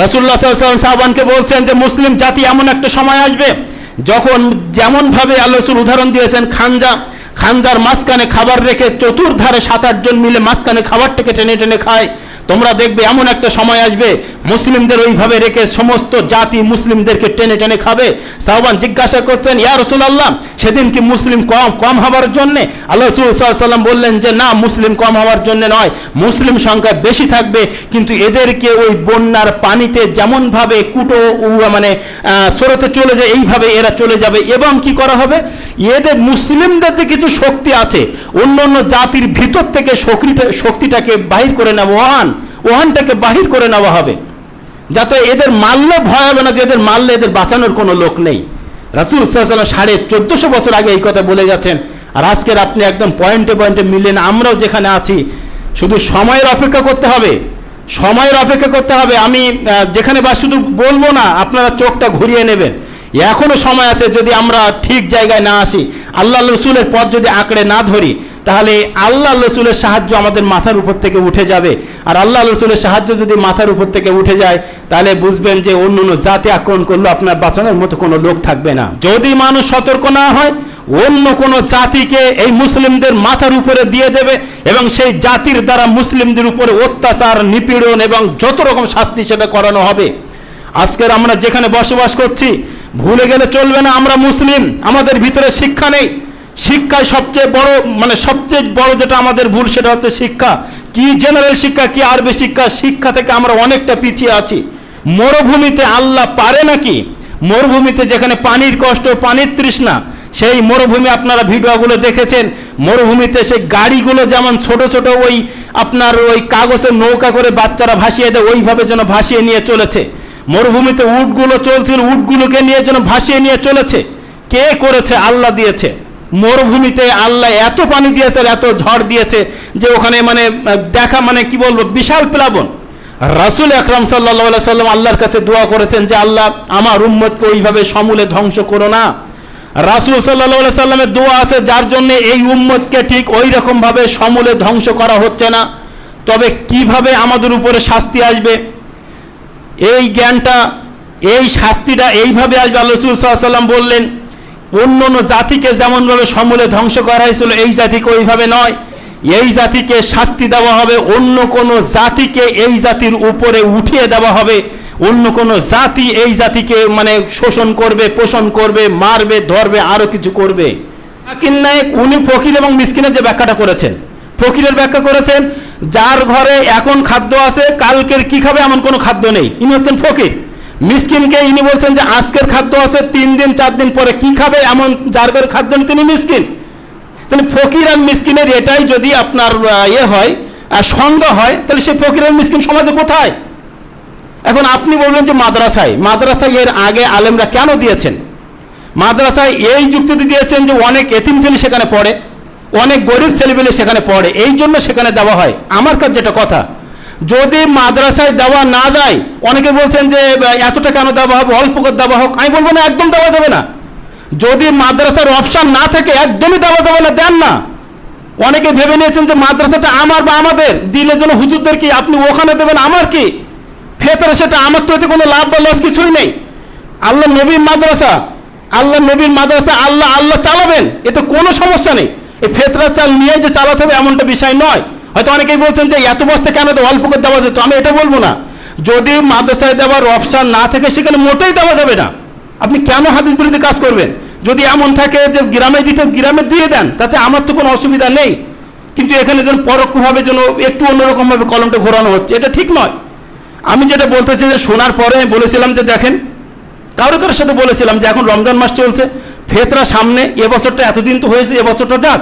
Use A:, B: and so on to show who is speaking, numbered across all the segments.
A: রাসূলুল্লাহ সাল্লাল্লাহু আলাইহি ওয়াসাল্লাম সাহাবানকে বলছেন যে মুসলিম জাতি এমন একটা সময় আসবে যখন যেমনভাবে আল্লাহ রাসূল উদাহরণ দিয়েছেন খানজার মাঝখানে খাবার রেখে চতুর্ধারে 7-8 জন মিলে মাঝখানে খাবারটাকে টেনে টেনে খায়, তোমরা দেখবে এমন একটা সময় আসবে মুসলিমদের ওইভাবে রেখে সমস্ত জাতি মুসলিমদেরকে টেনে টেনে খাবে। সাহাবান জিজ্ঞাসা করছেন, ইয়া রাসূলুল্লাহ, সেদিন কি মুসলিম কম হওয়ার জন্যে? আল্লাহ রাসূল সাল্লাল্লাহু আলাইহি ওয়াসাল্লাম বললেন যে না, মুসলিম কম হওয়ার জন্য নয়, মুসলিম সংখ্যা বেশি থাকবে, কিন্তু এদেরকে ওই বন্যার পানিতে যেমনভাবে স্রোতে চলে যায় এইভাবে এরা চলে যাবে। এবং কি করা হবে, এদের মুসলিমদের যে কিছু শক্তি আছে অন্য অন্য জাতির ভিতর থেকে শক্তিটাকে বাহির করে নেওয়া, ওহানটাকে বাহির করে নেওয়া হবে, যাতে এদের মারলে ভয় হবে না, যে এদের মারলে এদের বাঁচানোর কোনো লোক নেই। রাসূল সাল্লাল্লাহু আলাইহি ওয়াসাল্লাম 1450 বছর আগে এই কথা বলে গেছেন। আর আজকের আপনি একদম পয়েন্টে পয়েন্টে মিললেন। আমরাও যেখানে আছি শুধু সময়ের অপেক্ষা করতে হবে, সময়ের অপেক্ষা করতে হবে। আমি যেখানে বা শুধু বলবো না, আপনারা চোখটা ঘুরিয়ে নেবেন। এখনো সময় আছে, যদি আমরা ঠিক জায়গায় না আসি, আল্লাহ রসুলের পথ যদি আঁকড়ে না ধরি, তাহলে আল্লাহ রসুলের সাহায্য আমাদের মাথার উপর থেকে উঠে যাবে। আর আল্লাহ রসুলের সাহায্য যদি মাথার উপর থেকে উঠে যায়, তাহলে বুঝবেন যে অন্য অন্য জাতি আক্রমণ করলেও আপনার বাঁচানোর মতো কোনো লোক থাকবে না। যদি মানুষ সতর্ক না হয়, অন্য কোনো জাতিকে এই মুসলিমদের মাথার উপরে দিয়ে দেবে এবং সেই জাতির দ্বারা মুসলিমদের উপরে অত্যাচার, নিপীড়ন এবং যত রকম শাস্তি সেটা করানো হবে। আজকের আমরা যেখানে বসবাস করছি, ভুলে গেলে চলবে না আমরা মুসলিম। আমাদের ভিতরে শিক্ষা নেই। শিক্ষায় সবচেয়ে বড় যেটা আমাদের ভুল, সেটা হচ্ছে শিক্ষা। কি জেনারেল শিক্ষা, কি আরবি শিক্ষা, শিক্ষা থেকে আমরা অনেকটা পিছিয়ে আছি। মরুভূমিতে আল্লাহ পারে নাকি? মরুভূমিতে যেখানে পানির কষ্ট, পানির তৃষ্ণা, সেই মরুভূমি আপনারা ভিডিওগুলো দেখেছেন। মরুভূমিতে সেই গাড়িগুলো যেমন ছোট ছোট ওই কাগজের নৌকা করে বাচ্চারা ভাসিয়ে দেয়, ওইভাবে যেন ভাসিয়ে নিয়ে চলেছে। মরুভূমিতে উটগুলো চলছিল, উটগুলোকে নিয়ে যেন ভাসিয়ে নিয়ে চলেছে। কে করেছে? আল্লাহ দিয়েছে। মরুভূমিতে আল্লাহ এত পানি দিয়েছে, এত ঝড় দিয়েছে যে ওখানে দেখা কি বলবো, বিশাল প্লাবন। রাসূল আকরাম সাল্লাল্লাহু আলাইহি সাল্লাম আল্লাহর কাছে দোয়া করেছেন যে আল্লাহ, আমার উম্মতকে ওইভাবে সমূলে ধ্বংস করো না। রাসূল সাল্লাল্লাহু আলাইহি সাল্লামের দোয়া আছে, যার জন্য এই উম্মতকে ঠিক ওই রকম ভাবে সমূলে ধ্বংস করা হচ্ছে না। তবে কিভাবে আমাদের উপরে শাস্তি আসবে, এই জ্ঞানটা, এই শাস্তিটা এইভাবে আসবে। আল্লাহ রাসূল সাল্লাল্লাহু আলাইহি সাল্লাম বললেন, অন্য অন্য জাতিকে যেমনভাবে সমূলে ধ্বংস করা হয়েছিল, এই জাতিকে ওইভাবে নয়। এই জাতিকে শাস্তি দেওয়া হবে, অন্য কোনো জাতিকে এই জাতির উপরে উঠিয়ে দেওয়া হবে। অন্য কোনো জাতি এই জাতিকে শোষণ করবে, পোষণ করবে, মারবে, ধরবে, আরো কিছু করবে। জাকির নায়েক উনি ফকির এবং মিসকিনের যে ব্যাখ্যাটা করেছেন, ফকিরের ব্যাখ্যা করেছেন, যার ঘরে এখন খাদ্য আছে, কালকের কি খাবে এমন কোনো খাদ্য নেই, ইনি হচ্ছেন ফকির। মিসকিনকে ইনি বলছেন যে আজকের খাদ্য আছে, 3 দিন 4 দিন পরে কি খাবে এমন যার ঘরে খাদ্য নেই, তিনি মিসকিন। তাহলে ফকির আর মিসকিনের এটাই যদি আপনার হয়, সংজ্ঞা হয়, তাহলে সেই ফকির আর মিসকিন সমাজে কোথায়? এখন আপনি বলবেন যে মাদ্রাসায় এর আগে আলেমরা কেন দিয়েছেন? মাদ্রাসায় এই যুক্তিতে দিয়েছেন যে অনেক এতিম ছেলে সেখানে পড়ে, অনেক গরিব ছেলেপেলে সেখানে পড়ে, এই জন্য সেখানে দেওয়া হয়। আমার কাছে যেটা কথা, যদি মাদ্রাসায় দেওয়া না যায়, অনেকে বলছেন যে এতটা কেন দেওয়া হবে, অল্প করে দেওয়া হোক। আমি বলবো না, একদম দেওয়া যাবে না। যদি মাদ্রাসার অপশন না থাকে, একদমই দেওয়া যাবে না, দেন না। অনেকে ভেবে নিয়েছেন যে মাদ্রাসাটা আমার বা আমাদের, দিলে যেন হুজুরদের কি, আপনি ওখানে দেবেন, আমার কি ফেতরা, সেটা আমার তো এতে কোনো লাভ বা লস কিছুই নেই। আল্লাহ নবীর মাদ্রাসা, আল্লাহ চালাবেন, এতে কোনো সমস্যা নেই। এই ফেতরা চাল নিয়ে যে চালাতে হবে এমনটা বিষয় নয়। হয়তো অনেকেই বলছেন যে এত বস্তা কেন অল্প করে দেওয়া যেত, আমি এটা বলবো না। যদি মাদ্রাসায় দেওয়ার অপশন না থাকে, সেখানে মোটেই দেওয়া যাবে না। আপনি কেন হাদিস বিরোধী কাজ করবেন? যদি এমন থাকে যে গ্রামে দিয়ে দেন, তাতে আমার তো কোনো অসুবিধা নেই। কিন্তু এখানে যেন পরোক্ষভাবে যেন একটু অন্যরকম ভাবে কলমটা ঘোরানো হচ্ছে, এটা ঠিক নয়। আমি যেটা বলতে চাই, যে শোনার পরে বলেছিলাম যে দেখেন, কারোর সাথে বলেছিলাম যে এখন রমজান মাস চলছে, ফেতরা সামনে, এবছরটা এতদিন তো হয়েছে, এবছরটা যাক,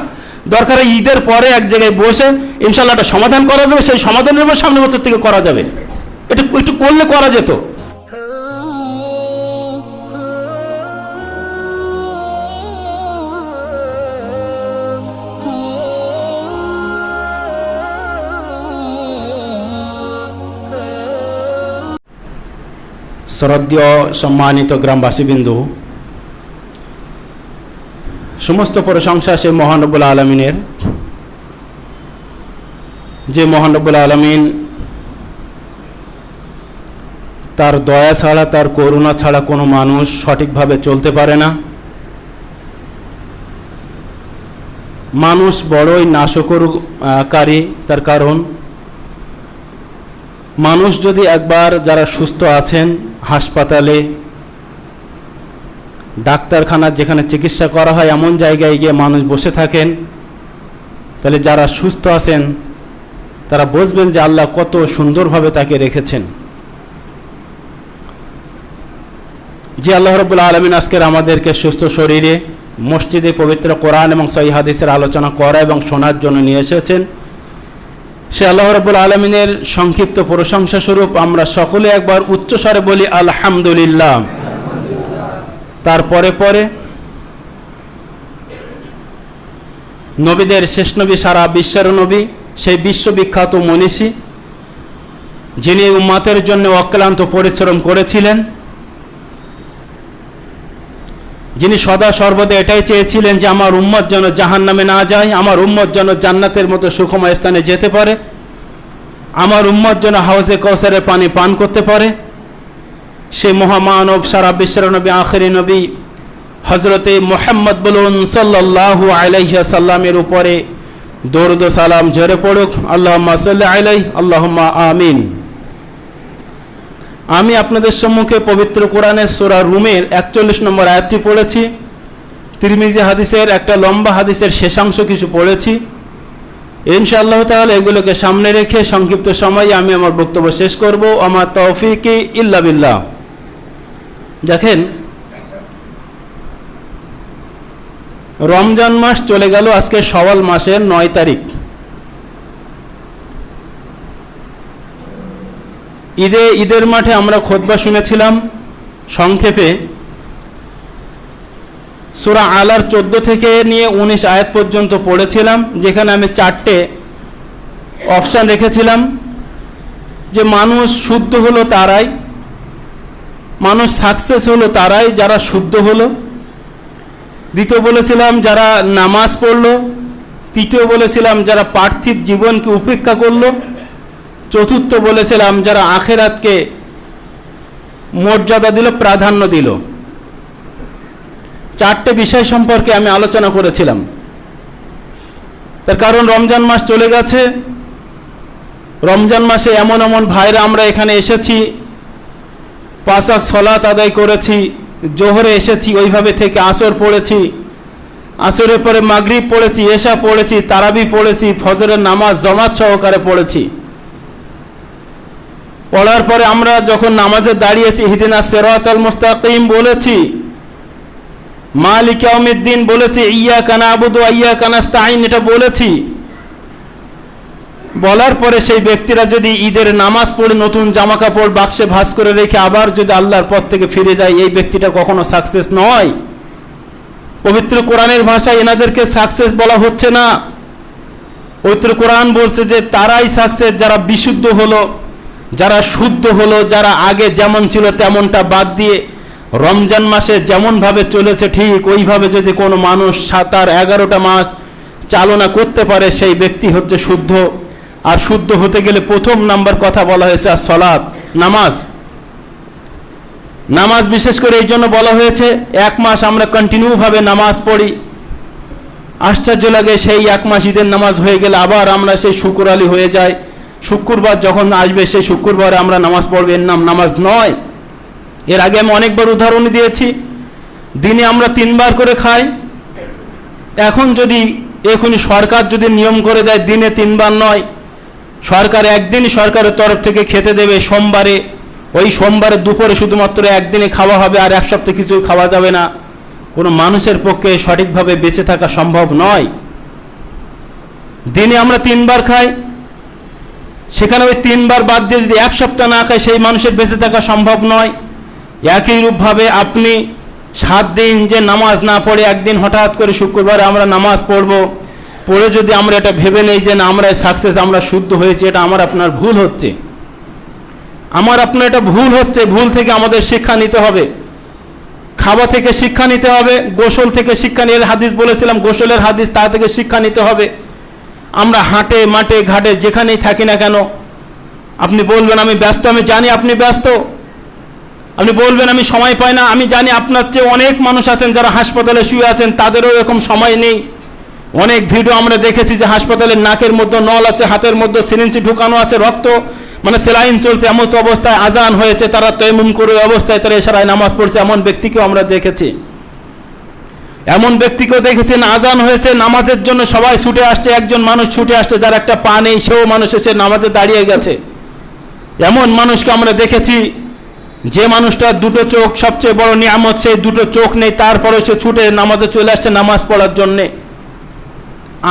A: দরকার ঈদের পরে এক জায়গায় বসে ইনশাল্লাহ একটা সমাধান করা যাবে। সেই সমাধানের সামনের বছর থেকে করা যাবে, এটা একটু করলে করা যেত। শ্রদ্ধেয় সম্মানিত গ্রামবাসীবৃন্দু, সমস্ত প্রশংসা সে মহান রব্বুল আলামিনের, যে মহান রব্বুল আলামিন তার দয়া ছাড়া, তার করুণা ছাড়া কোনো মানুষ সঠিকভাবে চলতে পারে না। মানুষ বড়ই নাশকরকারী, তার কারণ মানুষ যদি একবার যারা সুস্থ আছেন হাসপাতালে, ডাক্তারখানা যেখানে চিকিৎসা করা হয় এমন জায়গায় গিয়ে মানুষ বসে থাকেন, তাহলে যারা সুস্থ আছেন তারা বুঝবেন যে আল্লাহ কত সুন্দরভাবে তাকে রেখেছেন। যে আল্লাহ রাব্বুল আলামিন আজকের আমাদেরকে সুস্থ শরীরে মসজিদে পবিত্র কোরআন এবং সহিহ হাদিসের আলোচনা করা এবং শোনার জন্য নিয়ে এসেছেন, সে আল্লাহ রাব্বুল আলামিনের সংক্ষিপ্ত প্রশংসা স্বরূপ আমরা সকলে একবার উচ্চস্বরে বলি আলহামদুলিল্লাহ। তারপরে পরে নবীদের শেষ নবী, সারা বিশ্বের নবী, সেই বিশ্ববিখ্যাত মনীষী যিনি উম্মতের জন্য অক্লান্ত পরিশ্রম করেছিলেন, যিনি সদা সর্বদা এটাই চেয়েছিলেন যে আমার উম্মত যেন জাহান্নামে না যায়, আমার উম্মত যেন জান্নাতের মতো সুখময় স্থানে যেতে পারে, আমার উম্মত যেন হাউজে কাউসারের পানি পান করতে পারে, সেই মহামানব, সারা বিশ্বের নবী, আখেরি নবী হযরতে মুহাম্মদ বলুন সাল্লাল্লাহু আলাইহি ওয়াসাল্লামের উপরে দরুদ ও সালাম ঝরে পড়ুক। আল্লাহুম্মা সাল্লি আলাইহি, আল্লাহুম্মা আমিন। আমি আপনাদের সম্মুখে পবিত্র কোরআনের সূরা রুমের 41 নম্বর আয়াতটি পড়েছি, তিরমিজি হাদিসের একটা লম্বা হাদিসের শেষাংশ কিছু পড়েছি। ইনশাআল্লাহ তাআলা এগুলোকে সামনে রেখে সংক্ষিপ্ত সময়ে আমি আমার বক্তব্য শেষ করব। আমার তৌফিকি ইল্লা বিল্লাহ। দেখেন, রমজান মাস চলে গেল, আজকে শাওয়াল মাসের 9 তারিখ। ঈদের মাঠে আমরা খুতবা শুনেছিলাম সংক্ষেপে। সূরা আলার 14 থেকে নিয়ে 19 আয়াত পর্যন্ত পড়েছিলাম, যেখানে আমি 4টে অপশান রেখেছিলাম যে মানুষ শুদ্ধ হলো তারাই, মানুষ সাকসেস হলো তারাই যারা শুদ্ধ হলো। দ্বিতীয় বলেছিলাম যারা নামাজ পড়লো। তৃতীয় বলেছিলাম যারা পার্থিব জীবনকে উপেক্ষা করলো। চতুর্থ বলেছিলাম যারা আখেরাতকে মর্যাদা দিল, প্রাধান্য দিল। 4টে বিষয় সম্পর্কে আমি আলোচনা করেছিলাম। তার কারণ রমজান মাস চলে গেছে। রমজান মাসে এমন এমন ভাইরা আমরা এখানে এসেছি, 5 ওয়াক্ত সালাত আদায় করেছি, জোহরে এসেছি, ওইভাবে থেকে আসর পড়েছি, আসরের পরে মাগরিব পড়েছি, এশা পড়েছি, তারাবি পড়েছি, ফজরের নামাজ জামাত সহকারে পড়েছি। পড়ার পরে আমরা যখন নামাজে দাঁড়িয়েছি ইহদিনাস সিরাতাল মুস্তাকিম বলেছি, মালিক ইয়াউমিদ্দিন বলেছি, ইয়্যাকা না'বুদু ওয়া ইয়্যাকা নাস্তাঈন এটা বলেছি। বলার পরে সেই ব্যক্তিরা যদি ঈদের নামাজ পড়ে নতুন জামা কাপড় বাক্সে ভাঁজ করে রেখে আবার যদি আল্লাহর পথ থেকে ফিরে যায়, এই ব্যক্তিটা কখনো সাকসেস নয়। পবিত্র কোরআনের ভাষায় এনাদেরকে সাকসেস বলা হচ্ছে না। পবিত্র কোরআন বলছে যে তারাই সাকসেস যারা বিশুদ্ধ হলো, যারা শুদ্ধ হলো, যারা আগে যেমন ছিল তেমনটা বাদ দিয়ে রমজান মাসে যেমনভাবে চলেছে ঠিক ওইভাবে যদি কোনো মানুষ 7-11টা মাস চালনা করতে পারে, সেই ব্যক্তি হচ্ছে শুদ্ধ। আর শুদ্ধ হতে গেলে প্রথম নাম্বার কথা বলা হয়েছে সালাত, নামাজ। নামাজ বিশেষ করে এই জন্য বলা হয়েছে 1 মাস আমরা কন্টিনিউভাবে নামাজ পড়ি, আশ্চর্য লাগে সেই 1 মাস ঈদের নামাজ হয়ে গেলে আবার আমরা সেই শুকর আলী হয়ে যাই। শুক্রবার যখন আসবে সেই শুক্রবারে আমরা নামাজ পড়ব, এর নাম নামাজ নয়। এর আগে আমি অনেকবার উদাহরণ দিয়েছি, দিনে আমরা 3 বার করে খাই। এখন যদি এখনই সরকার যদি নিয়ম করে দেয় দিনে 3 বার নয়, সরকার একদিনই সরকারের তরফ থেকে খেতে দেবে সোমবারে, ওই সোমবারে দুপুরে শুধুমাত্র একদিনে খাওয়া হবে, আর 1 সপ্তাহ কিছুই খাওয়া যাবে না, কোনো মানুষের পক্ষে সঠিকভাবে বেঁচে থাকা সম্ভব নয়। দিনে আমরা 3 বার খাই, সেখানে ওই 3 বার বাদ দিয়ে যদি 1 সপ্তাহ না খায় সেই মানুষের বেঁচে থাকা সম্ভব নয়। একই রূপভাবে আপনি 7 দিন যে নামাজ না পড়ে একদিন হঠাৎ করে শুক্রবারে আমরা নামাজ পড়ব, পড়ে যদি আমরা এটা ভেবে নেই যে না আমরা সাকসেস, আমরা শুদ্ধ হয়েছি, এটা আমার আপনার ভুল হচ্ছে। আমার আপনার এটা ভুল হচ্ছে। ভুল থেকে আমাদের শিক্ষা নিতে হবে, খাওয়া থেকে শিক্ষা নিতে হবে, গোসল থেকে শিক্ষা নিয়ে হাদিস বলেছিলাম, গোসলের হাদিস, তা থেকে শিক্ষা নিতে হবে। আমরা হাটে মাঠে ঘাটে যেখানেই থাকি না কেন, আপনি বলবেন আমি ব্যস্ত, আমি জানি আপনি ব্যস্ত, আপনি বলবেন আমি সময় পাই না, আমি জানি আপনার চেয়ে অনেক মানুষ আছেন যারা হাসপাতালে শুয়ে আছেন, তাদেরও এরকম সময় নেই। অনেক ভিডিও আমরা দেখেছি যে হাসপাতালের নাকের মধ্যে নল আছে, হাতের মধ্যে সিরিঞ্জ ঢুকানো আছে, রক্ত মানে সেলাইন চলছে, এমন অবস্থায় আজান হয়েছে, তারা তৈমুম করে অবস্থায় তারা এশারায় নামাজ পড়ছে, এমন ব্যক্তিকেও আমরা দেখেছি। এমন ব্যক্তিকেও দেখেছেন আজান হয়েছে, নামাজের জন্য সবাই ছুটে আসছে, একজন মানুষ ছুটে আসছে যার একটা পা নেই, সেও মানুষ এসে নামাজে দাঁড়িয়ে গেছে। এমন মানুষকে আমরা দেখেছি যে মানুষটা দুটো চোখ সবচেয়ে বড় নিয়ামত, সেই দুটো চোখ নেই, তারপরে সে ছুটে নামাজে চলে আসছে নামাজ পড়ার জন্যে।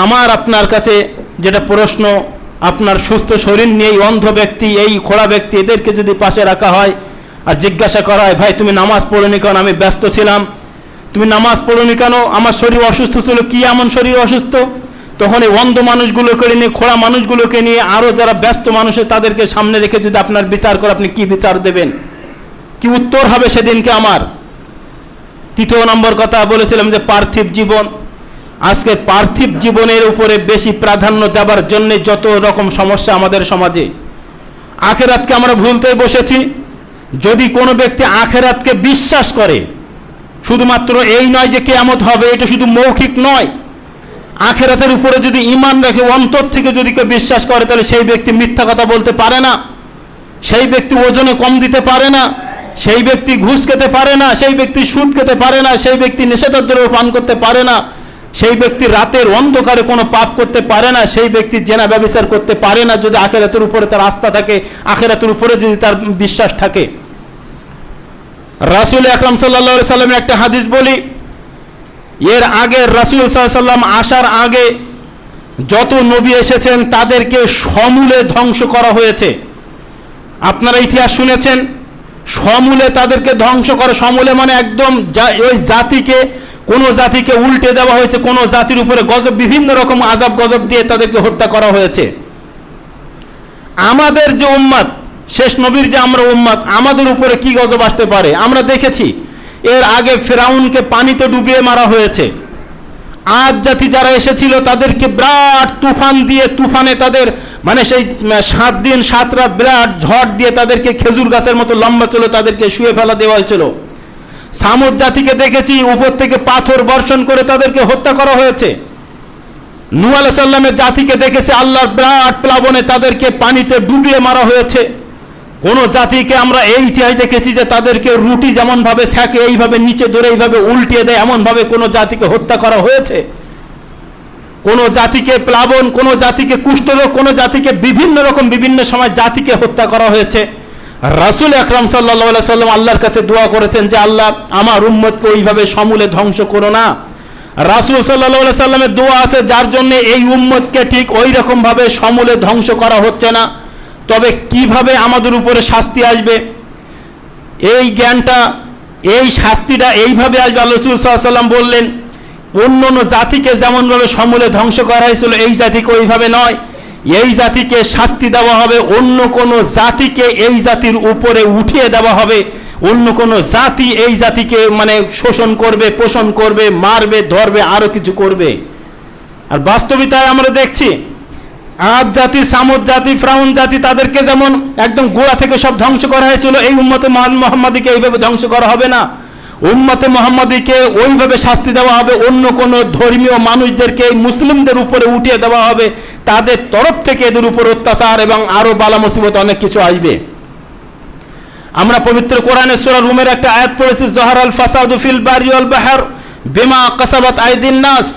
A: আমার আপনার কাছে যেটা প্রশ্ন, আপনার সুস্থ শরীর নিয়ে এই অন্ধ ব্যক্তি, এই খোড়া ব্যক্তি, এদেরকে যদি পাশে রাখা হয় আর জিজ্ঞাসা করা হয়, ভাই তুমি নামাজ পড়োনি কেন? আমি ব্যস্ত ছিলাম। তুমি নামাজ পড়োনি কেন? আমার শরীর অসুস্থ ছিল। কি এমন শরীর অসুস্থ? তখন এই অন্ধ মানুষগুলোকে নিয়ে, খোড়া মানুষগুলোকে নিয়ে, আরো যারা ব্যস্ত মানুষ তাদেরকে সামনে রেখে যদি আপনার বিচার করে, আপনি কি বিচার দেবেন? কি উত্তর হবে সেদিনকে আমার? তৃতীয় নম্বর কথা বলেছিলাম যে পার্থিব জীবন। আজকে পার্থিব জীবনের উপরে বেশি প্রাধান্য দেওয়ার জন্য যত রকম সমস্যা আমাদের সমাজে। আখেরাতকে আমরা ভুলতে বসেছি। যদি কোনো ব্যক্তি আখেরাতকে বিশ্বাস করে, শুধুমাত্র এই নয় যে কিয়ামত হবে, এটা শুধু মৌখিক নয়, আখেরাতের উপরে যদি ঈমান রাখে, অন্তর থেকে যদি কেউ বিশ্বাস করে, তাহলে সেই ব্যক্তি মিথ্যা কথা বলতে পারে না, সেই ব্যক্তি ওজনে কম দিতে পারে না, সেই ব্যক্তি ঘুষ খেতে পারে না, সেই ব্যক্তি সুদ খেতে পারে না, সেই ব্যক্তি নেশাদ্রব্য পান করতে পারে না, সেই ব্যক্তি রাতের অন্ধকারে কোনো পাপ করতে পারে না, সেই ব্যক্তি জেনা ব্যভিচার করতে পারে না, যদি আখিরাতের উপরে তার আস্থা থাকে, আখিরাতের উপরে যদি তার বিশ্বাস থাকে। রাসূল আকরাম সাল্লাল্লাহু আলাইহি সাল্লামের একটা হাদিস বলি, এর আগে রাসূল সাল্লাল্লাহু আলাইহি সাল্লাম আসার আগে যত নবী এসেছেন তাদেরকে সমূলে ধ্বংস করা হয়েছে। আপনারা ইতিহাস শুনেছেন, সমূলে তাদেরকে ধ্বংস করা, সমূলে মানে একদম ওই জাতিকে, কোনো জাতিকে উল্টে দেওয়া হয়েছে, কোনো জাতির উপরে গজব, বিভিন্ন রকম আযাব গজব দিয়ে তাদেরকে হত্যা করা হয়েছে। আমাদের যে উম্মত, শেষ নবীর যে আমরা উম্মত, আমাদের উপরে কি গজব আসতে পারে আমরা দেখেছি। এর আগে ফেরাউনকে পানিতে ডুবিয়ে মারা হয়েছে। আদ জাতি যারা এসেছিল তাদেরকে বিরাট তুফান দিয়ে, তুফানে তাদের মানে সেই 7 দিন 7 রাত বিরাট ঝড় দিয়ে তাদেরকে খেজুর গাছের মতো লম্বা ছিল, তাদেরকে শুয়ে ফেলা দেওয়া হয়েছিল। সামুদ জাতিকে দেখেছি উপর থেকে পাথর বর্ষণ করে তাদেরকে হত্যা করা হয়েছে। নূহ আলাইহিস সালামের জাতিকে দেখেছে আল্লাহর বিরাট প্লাবনে তাদেরকে পানিতে ডুবিয়ে মারা হয়েছে। কোন জাতিকে আমরা এই ইতিহাস দেখেছি যে তাদেরকে রুটি যেমন ভাবে সেকে এইভাবে নিচে ধরে এইভাবে উল্টিয়ে দেয়, এমন ভাবে কোন জাতিকে হত্যা করা হয়েছে? কোন জাতিকে প্লাবন, কোন জাতিকে কুষ্ঠরোগ, কোন জাতিকে বিভিন্ন রকম বিভিন্ন সময় জাতিকে হত্যা করা হয়েছে। রাসূল আকরাম সাল্লাল্লাহু আলাইহি সাল্লাম আল্লাহর কাছে দোয়া করেছেন যে আল্লাহ আমার উম্মতকে ওইভাবে সমূলে ধ্বংস করো না। রাসূল সাল্লাল্লাহু আলাইহি সাল্লামের দোয়া আছে যার জন্য এই উম্মতকে ঠিক ওই রকম ভাবে সমূলে ধ্বংস করা হচ্ছে না। তবে কিভাবে আমাদের উপরে শাস্তি আসবে, এই জ্ঞানটা, এই শাস্তিটা এইভাবে আসবে। আল্লাহ রাসূল সাল্লাল্লাহু আলাইহি সাল্লাম বললেন অন্য অন্য জাতিকে যেমনভাবে সমূলে ধ্বংস করা হয়েছিল এই জাতিকে ওইভাবে নয়, এই জাতিকে শাস্তি দেওয়া হবে, অন্য কোন জাতিকে এই জাতির উপরে উঠিয়ে দেওয়া হবে, অন্য কোন জাতি এই জাতিকে মানে শোষণ করবে, পোষণ করবে, মারবে, ধরবে, আরো কিছু করবে। আর বাস্তবিকতায় আমরা দেখছি আদ জাতি, সামুদ জাতি, ফিরাউন জাতি, তাদেরকে যেমন একদম গোড়া থেকে সব ধ্বংস করা হয়েছিল, এই উম্মতে মুহাম্মাদীকে এইভাবে ধ্বংস করা হবে না। উম্মতে মুহাম্মাদীকে ওইভাবে শাস্তি দেওয়া হবে, অন্য কোন ধর্মীয় মানুষদেরকে মুসলিমদের উপরে উঠিয়ে দেওয়া হবে, তাদের তরফ থেকে এদের উপর অত্যাচার এবং আরো বালা মুসিবত অনেক কিছু আসবে। আমরা পবিত্র কোরআনে সূরা রুমের একটা আয়াত পড়েছি, যাহারাল ফাসাদু ফিল বারি ওয়াল বাহর বিমা কাসাবাত আইদিন নাস।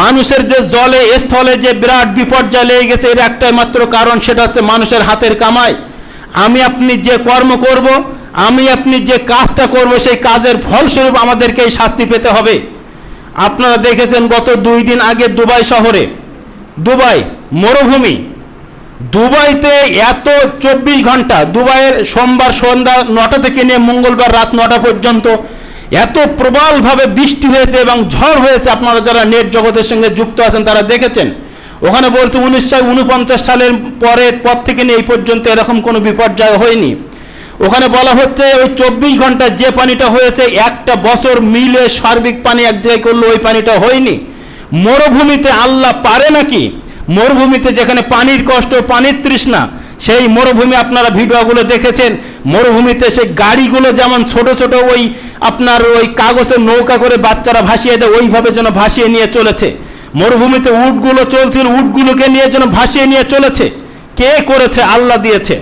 A: মানুষের যে জলে স্থলে যে বিরাট বিপর্যয় লেগে গেছে, এর একটাই মাত্র কারণ, সেটা হচ্ছে মানুষের হাতের কামাই। আমি আপনি যে কর্ম করব, আমি আপনি যে কাজটা করব, সেই কাজের ফলস্বরূপ আমাদেরকে এই শাস্তি পেতে হবে। আপনারা দেখেছেন গত 2 দিন আগে দুবাই শহরে, দুবাই মরুভূমি, দুবাইতে এত 24 ঘন্টা, দুবাইয়ের সোমবার সন্ধ্যা 9টা থেকে নিয়ে মঙ্গলবার রাত 9টা পর্যন্ত এত প্রবলভাবে বৃষ্টি হয়েছে এবং ঝড় হয়েছে। আপনারা যারা নেট জগতের সঙ্গে যুক্ত আছেন তারা দেখেছেন। ওখানে বলছে 1949 সালের পর থেকে নিয়ে এই পর্যন্ত এরকম কোনো বিপর্যয় হয়নি। ওখানে বলা হচ্ছে ওই 24 ঘন্টা যে পানিটা হয়েছে, একটা বছর মিলে সার্বিক পানি এক জায়গায় করলো ওই পানিটা হয়নি। মরুভূমিতে আল্লাহ পারে নাকি? মরুভূমিতে যেখানে পানির কষ্ট, পানির তৃষ্ণা, সেই মরুভূমি আপনারা ভিডিওগুলো দেখেছেন, মরুভূমিতে সে গাড়িগুলো যেমন ছোট ছোট ওই আপনার ওই কাগজের নৌকা করে বাচ্চারা ভাসিয়ে দেয়, ওইভাবে যেন ভাসিয়ে নিয়ে চলেছে। মরুভূমিতে উটগুলো চলছিল, উটগুলোকে নিয়ে যেন ভাসিয়ে নিয়ে চলেছে। কে করেছে? আল্লাহ দিয়েছে।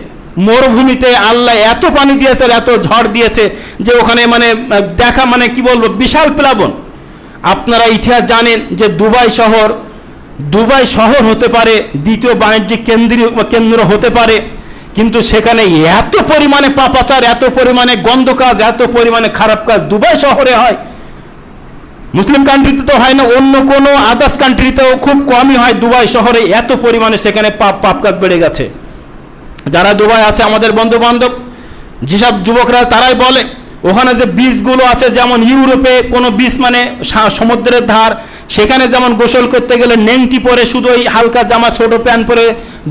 A: মরুভূমিতে আল্লাহ এত পানি দিয়েছে, এত ঝড় দিয়েছে যে ওখানে মানে দেখা মানে কি বলবো, বিশাল প্লাবন। আপনারা ইতিহাস জানেন যে দুবাই শহর হতে পারে দ্বিতীয় বাণিজ্যিক কেন্দ্র হতে পারে, কিন্তু সেখানে এত পরিমাণে পাপাচার, এত পরিমাণে গন্ধ কাজ, এত পরিমাণে খারাপ কাজ দুবাই শহরে হয়। মুসলিম কান্ট্রিতে তো হয় না, অন্য কোনো আদার্স কান্ট্রিতেও খুব কমই হয়। দুবাই শহরে এত পরিমাণে সেখানে পাপ কাজ বেড়ে গেছে। যারা দুবাই আছে আমাদের বন্ধু বান্ধব, যেসব যুবকরা তারাই বলে ওখানে যে বীজগুলো আছে, যেমন ইউরোপে কোনো বীজ মানে সমুদ্রের ধার, সেখানে যেমন গোসল করতে গেলে নেংটি পরে শুধু ওই হালকা জামা ছোট প্যান্ট পরে,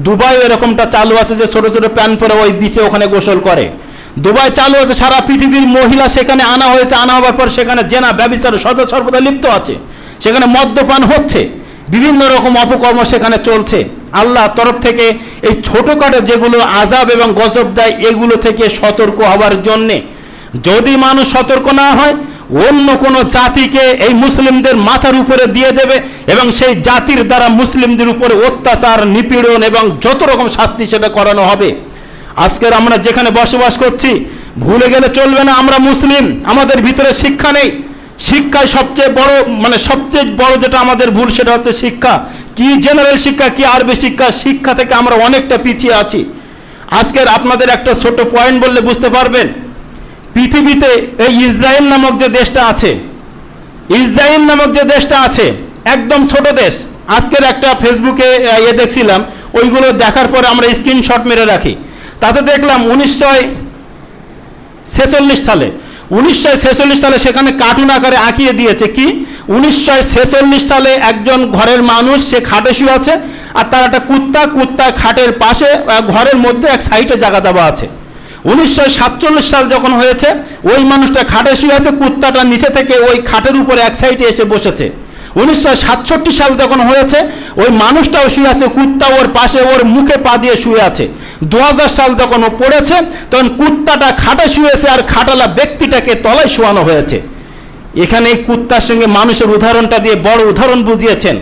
A: দুবাই এরকমটা চালু আছে যে ছোট ছোট প্যান্ট পরে ওই বিচে ওখানে গোসল করে। দুবাই চালু আছে, সারা পৃথিবীর মহিলা সেখানে আনা হয়েছে, আনা হওয়ার পর সেখানে জেনা ব্যভিচার সর্বদা লিপ্ত আছে, সেখানে মদ্যপান হচ্ছে, বিভিন্ন রকম অপকর্ম সেখানে চলছে। আল্লাহ তরফ থেকে এই ছোটখাটো যেগুলো আযাব এবং গজব দেয়, এগুলো থেকে সতর্ক হওয়ার জন্যে, যদি মানুষ সতর্ক না হয় অন্য কোনো জাতিকে এই মুসলিমদের মাথার উপরে দিয়ে দেবে এবং সেই জাতির দ্বারা মুসলিমদের উপরে অত্যাচার, নিপীড়ন এবং যত রকম শাস্তি সেটা করানো হবে। আজকের আমরা যেখানে বসবাস করছি, ভুলে গেলে চলবে না আমরা মুসলিম, আমাদের ভিতরে শিক্ষা নেই। শিক্ষায় সবচেয়ে বড় যেটা আমাদের ভুল, সেটা হচ্ছে শিক্ষা। কি জেনারেল শিক্ষা, কি আরবি শিক্ষা, শিক্ষা থেকে আমরা অনেকটা পিছিয়ে আছি। আজকের আপনাদের একটা ছোট পয়েন্ট বললে বুঝতে পারবেন। পৃথিবীতে এই ইসরায়েল নামক যে দেশটা আছে, একদম ছোট দেশ। আজকের একটা ফেসবুকে দেখছিলাম, ওইগুলো দেখার পরে আমরা স্ক্রিনশট মেরে রাখি। তাতে দেখলাম 1946 সালে সেখানে কার্টুন আকারে আঁকিয়ে দিয়েছে কি 1946 সালে একজন ঘরের মানুষ, সে খাটে শুয়ে আছে, আর তার একটা কুত্তা খাটের পাশে ঘরের মধ্যে এক সাইডে জায়গা দেওয়া আছে। 1947 সাল যখন হয়েছে, ওই মানুষটা খাটে শুয়ে আছে, কুত্তাটা নিচে থেকে ওই খাটের উপরে এক সাইডে এসে বসেছে। 1967 সাল যখন হয়েছে, ওই মানুষটাও শুয়ে আছে, কুত্তা ওর পাশে ওর মুখে পা দিয়ে শুয়ে আছে। 2000 সাল যখন ও পড়েছে, তখন কুত্তাটা খাটে শুয়েছে আর খাটালা ব্যক্তিটাকে তলায় শোয়ানো হয়েছে। এখানে এই কুত্তার সঙ্গে মানুষের উদাহরণটা দিয়ে বড় উদাহরণ বুঝিয়েছেন।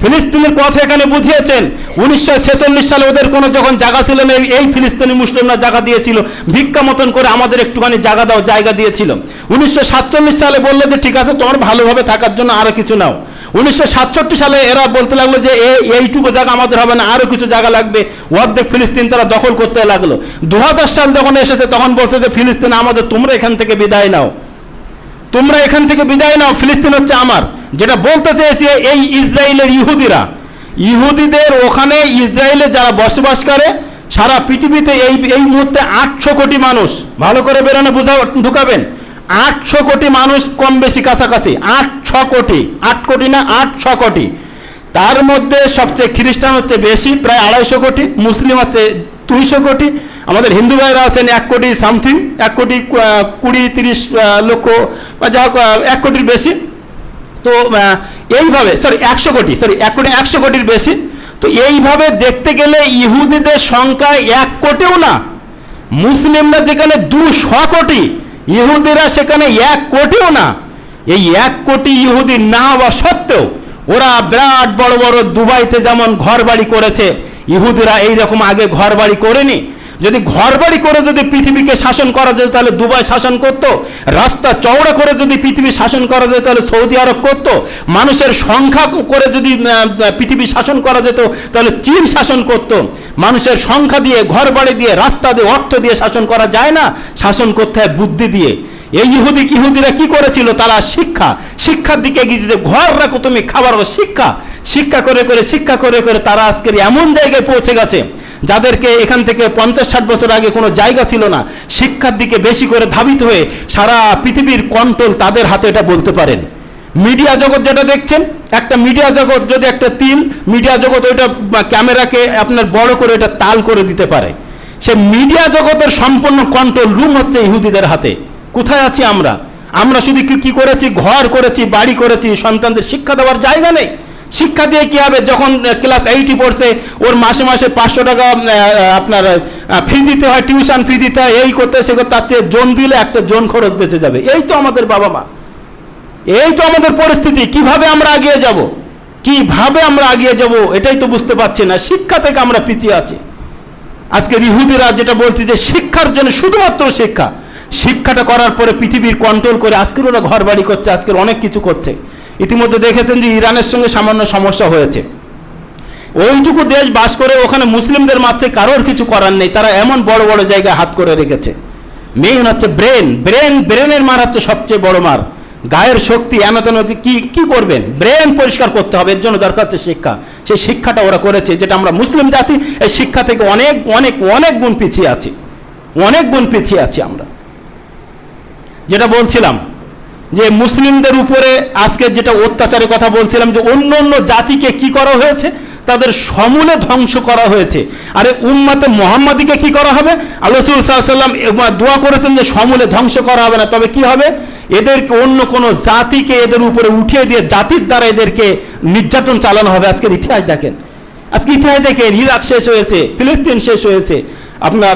A: ফিলিস্তিনের কথা এখানে বুঝিয়েছেন। 1946 সালে ওদের কোনো যখন জায়গা ছিল না, এই ফিলিস্তিনি মুসলিমরা জায়গা দিয়েছিল, ভিক্ষা মতন করে আমাদের একটুখানি জায়গা দিয়েছিল। 1947 সালে বললো যে ঠিক আছে, তোমার ভালোভাবে থাকার জন্য আরো কিছু নাও। 1967 সালে এরা বলতে লাগলো যে এইটুকু জায়গা আমাদের হবে না, আরো কিছু জায়গা লাগবে, অর্ধেক ফিলিস্তিন তারা দখল করতে লাগলো। 2000 সাল যখন এসেছে, তখন বলছে যে ফিলিস্তিন আমাদের, তোমরা এখান থেকে বিদায় নাও, ফিলিস্তিন হচ্ছে আমার। যেটা বলতে চেয়েছি, এই ইসরায়েলের ইহুদিদের ওখানে ইসরায়েলে যারা বসবাস করে, সারা পৃথিবীতে এই মুহূর্তে 800 কোটি মানুষ, ভালো করে বেরোনো ঢুকাবেন, 800 কোটি মানুষ, কম বেশি কাছাকাছি 8 কোটি না 800 কোটি। তার মধ্যে সবচেয়ে খ্রিস্টান হচ্ছে বেশি, প্রায় 250 কোটি, মুসলিম হচ্ছে 200 কোটি, আমাদের হিন্দু ভাইরা আছেন 1 কোটি সামথিং, 1 কোটি 20-30 লক্ষ, বা যা 1 কোটির বেশি। তো এইভাবে 100 কোটির বেশি। তো এইভাবে দেখতে গেলে ইহুদিদের সংখ্যা 1 কোটিও না, মুসলিমরা যেখানে 200 কোটি, ইহুদিরা সেখানে 1 কোটিও না। এই 1 কোটি ইহুদি না হওয়া সত্ত্বেও ওরা বিরাট বড় বড় দুবাইতে যেমন ঘর বাড়ি করেছে, ইহুদিরা এইরকম আগে ঘর বাড়ি করেনি। যদি ঘর বাড়ি করে যদি পৃথিবীকে শাসন করা যেত, তাহলে দুবাই শাসন করত। রাস্তা চওড়া করে যদি পৃথিবী শাসন করা যেত, তাহলে সৌদি আরব করত। মানুষের সংখ্যা করে যদি পৃথিবী শাসন করা যেত, তাহলে চীন শাসন করত। মানুষের সংখ্যা দিয়ে, ঘর বাড়ি দিয়ে, রাস্তা দিয়ে, অর্থ দিয়ে শাসন করা যায় না, শাসন করতে হয় বুদ্ধি দিয়ে। এই ইহুদিরা কি করেছিল? তারা শিক্ষার দিকে এগিয়ে, ঘর রাখো তুমি, খাবার শিক্ষা করে করে তারা আজকের এমন জায়গায় পৌঁছে গেছে, যাদেরকে এখান থেকে 50-60 বছর আগে কোনো জায়গা ছিল না, শিক্ষার দিকে বেশি করে ধাবিত হয়ে সারা পৃথিবীর কন্ট্রোল তাদের হাতে, এটা বলতে পারেন। মিডিয়া জগৎ যেটা দেখছেন, একটা মিডিয়া জগৎ যদি একটা মিডিয়া জগৎ ওইটা ক্যামেরাকে আপনার বড় করে এটা তাল করে দিতে পারে, সে মিডিয়া জগতের সম্পূর্ণ কন্ট্রোল রুম হচ্ছে ইহুদিদের হাতে। কোথায় আছি আমরা শুধু কি করেছি? ঘর করেছি, বাড়ি করেছি, সন্তানদের শিক্ষা দেওয়ার জায়গা নেই। শিক্ষা দিয়ে কি হবে? যখন ক্লাস 8 পড়ছে ওর মাসে মাসে 500 টাকা আপনার ফি দিতে হয়, টিউশন ফি দিতে হয়, এই করতে সে করতে, তার চেয়ে জোন দিলে একটা জোন খরচ বেঁচে যাবে। এই তো আমাদের বাবা মা, এই তো আমাদের পরিস্থিতি। কিভাবে আমরা এগিয়ে যাব, কিভাবে আমরা এগিয়ে যাব এটাই তো বুঝতে পারছি না। শিক্ষা থেকে আমরা পিছিয়ে আছি। আজকে ইহুদিরা যেটা বলছে যে শিক্ষার জন্য শুধুমাত্র শিক্ষা, শিক্ষাটা করার পরে পৃথিবীর কন্ট্রোল করে আজকের ওরা ঘর বাড়ি করছে, আজকের অনেক কিছু করছে। ইতিমধ্যে দেখেছেন যে ইরানের সঙ্গে সামান্য সমস্যা হয়েছে। ওইটুকু দেশ বাস করে ওখানে মুসলিমদের মারছে, কারোর কিছু করার নেই। তারা এমন বড় বড় জায়গায় হাত করে রেখেছে। মেইন হচ্ছে ব্রেনের মার হচ্ছে সবচেয়ে বড় মার। গায়ের শক্তি এমন কি করবেন? ব্রেন পরিষ্কার করতে হবে, এর জন্য দরকার হচ্ছে শিক্ষা। সেই শিক্ষাটা ওরা করেছে, যেটা আমরা মুসলিম জাতি এই শিক্ষা থেকে অনেক অনেক অনেক গুণ পিছিয়ে আছি, অনেক গুণ পিছিয়ে আছি আমরা। যেটা বলছিলাম যে মুসলিমদের উপরে আজকে যেটা অত্যাচারের কথা বলছিলাম, যে অন্য অন্য জাতিকে কি করা হয়েছে, তাদের সমূলে ধ্বংস করা হয়েছে। আরে উম্মতে মুহাম্মাদিকে কি করা হবে? আল্লাহ রাসূল সাল্লাল্লাহু আলাইহি ওয়াসাল্লাম দোয়া করেছেন যে সমূলে ধ্বংস করা হবে না, তবে কি হবে? এদেরকে অন্য কোনো জাতিকে এদের উপরে উঠিয়ে দিয়ে জাতির দ্বারা এদেরকে নির্যাতন চালানো হবে। আজকের ইতিহাস দেখেন, আজকে ইতিহাস দেখেন, ইরাক শেষ হয়েছে, ফিলিস্তিন শেষ হয়েছে, আপনার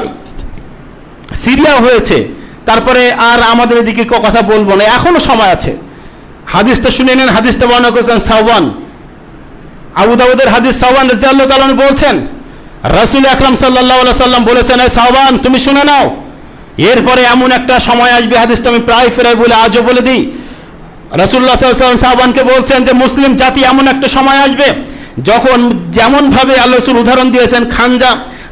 A: সিরিয়া হয়েছে, তারপরে আর আমাদের এদিকে কথা বলবো না, এখনো সময় আছে। হাদিসটা শুনে নেন, হাদিসটা বর্ণনা করেছেন সাওবান, আবু দাউদের হাদিস। সাওবান রাদিয়াল্লাহু তাআলা বলছেন, রাসূল আকরাম সাল্লাল্লাহু আলাইহি সাল্লাম বলেছেন, এই সাওবান তুমি শুনে নাও, এরপরে এমন একটা সময় আসবে, হাদিসটা আমি প্রায় ফেরাই বলে আজও বলে দিই। রাসূলুল্লাহ সাল্লাল্লাহু আলাইহি ওয়াসাল্লাম সাওবানকে বলছেন যে মুসলিম জাতি এমন একটা সময় আসবে যখন যেমন ভাবে আল্লাহ রাসূল উদাহরণ দিয়েছেন,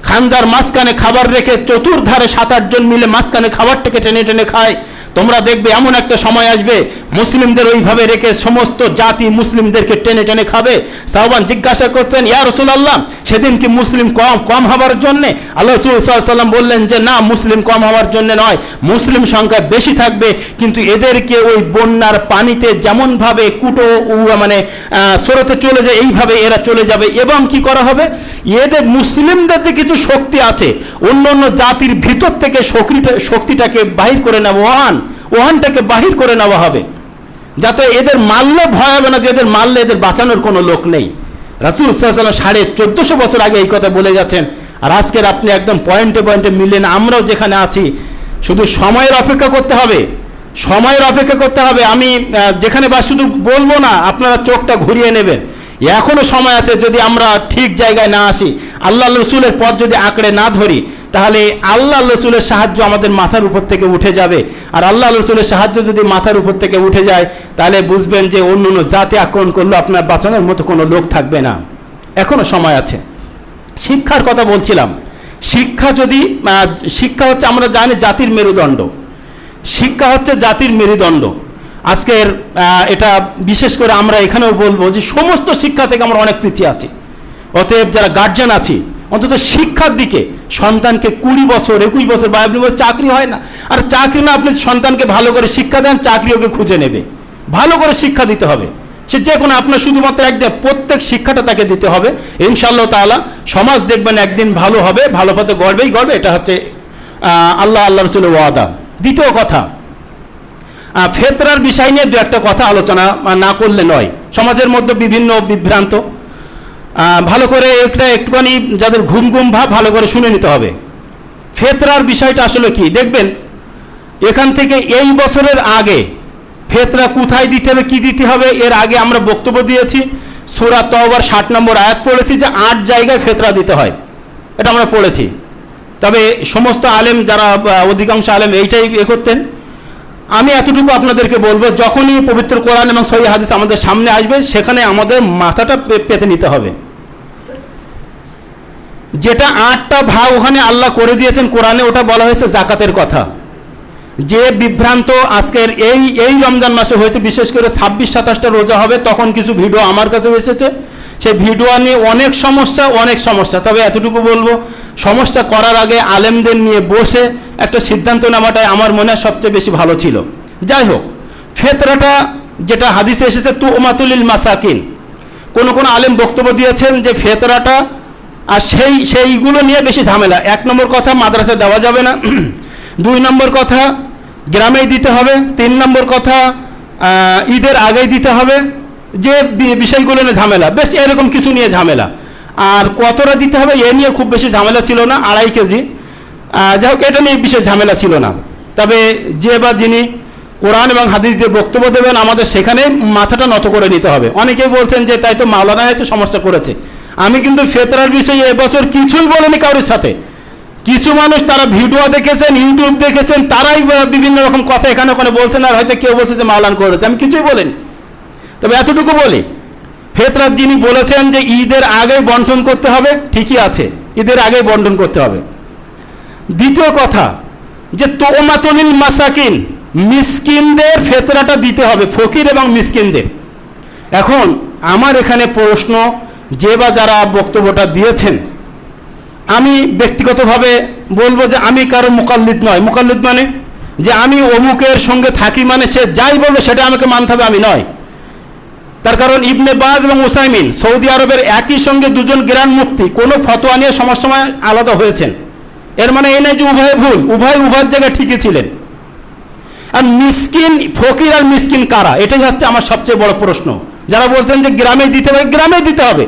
A: খানজার মাঝখানে খাবার রেখে চতুর্ধারে 7-8 জন মিলে মাঝখানে খাবারটাকে টেনে টেনে খায়, তোমরা দেখবে এমন একটা সময় আসবে মুসলিমদের ওইভাবে রেখে সমস্ত জাতি মুসলিমদেরকে টেনে টেনে খাবে। সাওবান জিজ্ঞাসা করছেন, ইয়া রাসূলুল্লাহ, সেদিন কি মুসলিম কম হওয়ার জন্য? আল্লাহ রাসূল সাল্লাল্লাহু আলাইহি ওয়াসাল্লাম বললেন যে না, মুসলিম কম হওয়ার জন্য নয়, মুসলিম সংখ্যা বেশি থাকবে, কিন্তু এদেরকে ওই বন্যার পানিতে যেমন ভাবে মানে স্রোতে চলে যায়, এইভাবে এরা চলে যাবে। এবং কি করা হবে? এদের মুসলিমদের যে কিছু শক্তি আছে, অন্য অন্য জাতির ভিতর থেকে শক্তিটাকে বাহির করে নেওয়া, ওহানটাকে বাহির করে নেওয়া হবে, যাতে এদের মারলে ভয় হবে না, যে এদের মারলে এদের বাঁচানোর কোনো লোক নেই। রাসূল সাল্লাল্লাহু আলাইহি ওয়াসাল্লাম 1450 বছর আগে এই কথা বলে গেছেন। আর আজকের আপনি একদম পয়েন্টে পয়েন্টে মিললেন। আমরাও যেখানে আছি শুধু সময়ের অপেক্ষা করতে হবে, সময়ের অপেক্ষা করতে হবে। আমি যেখানে বা শুধু বলবো না, আপনারা চোখটা ঘুরিয়ে নেবেন। এখনো সময় আছে, যদি আমরা ঠিক জায়গায় না আসি, আল্লাহ রসুলের পথ যদি আঁকড়ে না ধরি, তাহলে আল্লাহ রসুলের সাহায্য আমাদের মাথার উপর থেকে উঠে যাবে। আর আল্লাহ রসুলের সাহায্য যদি মাথার উপর থেকে উঠে যায়, তাহলে বুঝবেন যে অন্য অন্য জাতি আক্রমণ করলেও আপনার বাঁচানোর মতো কোনো লোক থাকবে না। এখনো সময় আছে। শিক্ষার কথা বলছিলাম। শিক্ষা হচ্ছে, আমরা জানি, জাতির মেরুদণ্ড। শিক্ষা হচ্ছে জাতির মেরুদণ্ড। আজকের এটা বিশেষ করে আমরা এখানেও বলবো যে সমস্ত শিক্ষা থেকে আমরা অনেক পিছিয়ে আছি। অতএব যারা গার্জিয়ান আছি, অন্তত শিক্ষার দিকে, সন্তানকে 20 বছর 21 বছর বা আপনি বলেন চাকরি হয় না, আর চাকরি না, আপনি সন্তানকে ভালো করে শিক্ষা দেন, চাকরি ওকে খুঁজে নেবে। ভালো করে শিক্ষা দিতে হবে, সে যে কোনো, আপনার শুধুমাত্র প্রত্যেক শিক্ষাটা তাকে দিতে হবে। ইনশাআল্লাহ তাআলা সমাজ দেখবেন একদিন ভালো হবে, ভালো পথে গড়বেই গড়বে। এটা হচ্ছে আল্লাহ রসুলের ওয়াদা। দ্বিতীয় কথা, ফেতরার বিষয় নিয়ে দু একটা কথা আলোচনা না করলে নয়। সমাজের মধ্যে বিভিন্ন বিভ্রান্ত, ভালো করে একটুখানি যাদের ঘুম ভাব, ভালো করে শুনে নিতে হবে। ফেতরার বিষয়টা আসলে কি দেখবেন, এখান থেকে এই বছরের আগে ফেতরা কোথায় দিতে হবে, কি দিতে হবে, এর আগে আমরা বক্তব্য দিয়েছি। সূরা তাওবার 60 নম্বর আয়াত পড়েছি যে 8 জায়গায় ফেতরা দিতে হয়, এটা আমরা পড়েছি। তবে সমস্ত আলেম, যারা অধিকাংশ আলেম এইটাই করতেন। আমি এতটুকু আপনাদেরকে বলবো, যখনই পবিত্র কোরআন এবং সহিহ হাদিস আমাদের সামনে আসবে, সেখানে আমাদের মাথাটা পেতে নিতে হবে। যেটা 8টা ভাগ ওখানে আল্লাহ করে দিয়েছেন কোরআনে, ওটা বলা হয়েছে জাকাতের কথা। যে বিভ্রান্ত আজকের এই রমজান মাসে হয়েছে, বিশেষ করে 26-27টা রোজা হবে, তখন কিছু ভিডিও আমার কাছে এসেছে। সেই ভিডিও নিয়ে অনেক সমস্যা। তবে এতটুকু বলবো, সমস্যা করার আগে আলেমদের নিয়ে বসে একটা সিদ্ধান্ত নেওয়াটাই আমার মনে হয় সবচেয়ে বেশি ভালো ছিল। যাই হোক, ফেতরাটা যেটা হাদিসে এসেছে, তুমাতুলিল মাসাকিন, কোন আলেম বক্তব্য দিয়েছেন যে ফেতরাটা, আর সেইগুলো নিয়ে বেশি ঝামেলা। 1 নম্বর কথা, মাদ্রাসায় দেওয়া যাবে না। 2 নম্বর কথা, গ্রামেই দিতে হবে। 3 নম্বর কথা, ঈদের আগেই দিতে হবে। যে বিষয়গুলো নিয়ে ঝামেলা, বেশ এরকম কিছু নিয়ে ঝামেলা। আর কতটা দিতে হবে এ নিয়ে খুব বেশি ঝামেলা ছিল না, 2.5 কেজি। যাই হোক, এটা নিয়ে বিশেষ ঝামেলা ছিল না। তবে যে বা যিনি কোরআন এবং হাদিস দিয়ে বক্তব্য দেবেন, আমাদের সেখানে মাথাটা নত করে নিতে হবে। অনেকেই বলছেন যে তাই তো মাওলানা হয়তো সমস্যা করেছে। আমি কিন্তু ফেতরার বিষয়ে এবছর কিছুই বলিনি কারোর সাথে। কিছু মানুষ তারা ভিডিও দেখেছেন, ইউটিউব দেখেছেন, তারাই বিভিন্ন রকম কথা এখানে ওখানে বলছেন, আর হয়তো কেউ বলছে যে মাওলানা করেছে। আমি কিছুই বলিনি। তবে এতটুকু বলি, ফেতরার যিনি বলেছেন যে ঈদের আগে বন্টন করতে হবে, ঠিকই আছে, ঈদের আগে বন্টন করতে হবে। দ্বিতীয় কথা যে তোমাতুলিল মাসাকিন, মিসকিনদের ফেতরাটা দিতে হবে, ফকির এবং মিসকিনদের। এখন আমার এখানে প্রশ্ন, যে বা যারা বক্তব্যটা দিয়েছেন, আমি ব্যক্তিগতভাবে বলবো যে আমি কারো মুকাল্লিদ নয়। মুকাল্লিদ মানে যে আমি অমুকের সঙ্গে থাকি মানে সে যাই বলবে সেটা আমাকে মানতে হবে, আমি নয়। তার কারণ ইবনে বাজ এবং উসাইমিন সৌদি আরবের একই সঙ্গে দুজন গ্র্যান্ড মুফতি কোনো ফতোয়া নিয়ে সময় আলাদা হয়েছেন। এর মানে এই নয় যে উভয় ভুল, উভয়ের জায়গায় ঠিকই ছিলেন। আর মিসকিন, ফকির আর মিসকিন কারা, এটাই হচ্ছে আমার সবচেয়ে বড় প্রশ্ন। যারা বলছেন যে গ্রামে দিতে হবে, গ্রামে দিতে হবে,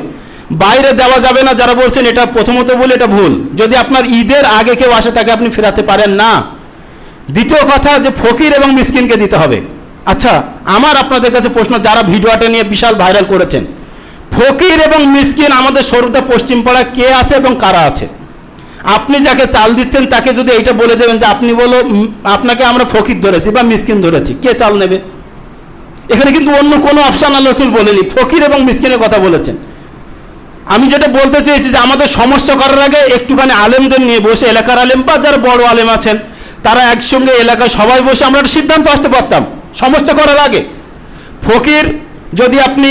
A: বাইরে দেওয়া যাবে না, যারা বলছেন এটা প্রথমত বলে এটা ভুল। যদি আপনার ঈদের আগে কেউ আসে তাকে আপনি ফেরাতে পারেন না। দ্বিতীয় কথা যে ফকির এবং মিসকিনকে দিতে হবে। আচ্ছা, আমার আপনাদের কাছে প্রশ্ন, যারা ভিডিওটা নিয়ে বিশাল ভাইরাল করেছেন, ফকির এবং মিসকিন আমাদের সরুদা পশ্চিম পাড়া কে আছে এবং কারা আছে? আপনি যাকে চাল দিচ্ছেন তাকে যদি এইটা বলে দেবেন যে আপনি বলো আপনাকে আমরা ফকির ধরেছি বা মিসকিন ধরেছি, কে চাল নেবে? এখানে কিন্তু অন্য কোনো অপশন আল্লাহ রাসূল বলেনি, ফকির এবং মিসকিনের কথা বলেছেন। আমি যেটা বলতে চেয়েছি যে আমাদের সমস্যা করার আগে একটুখানি আলেমদের নিয়ে বসে, এলাকার আলেম বা যারা বড় আলেম আছেন তারা একসঙ্গে এলাকায় সবাই বসে আমরা একটা সিদ্ধান্ত আসতে পারতাম সমস্যা করার আগে। ফকির যদি আপনি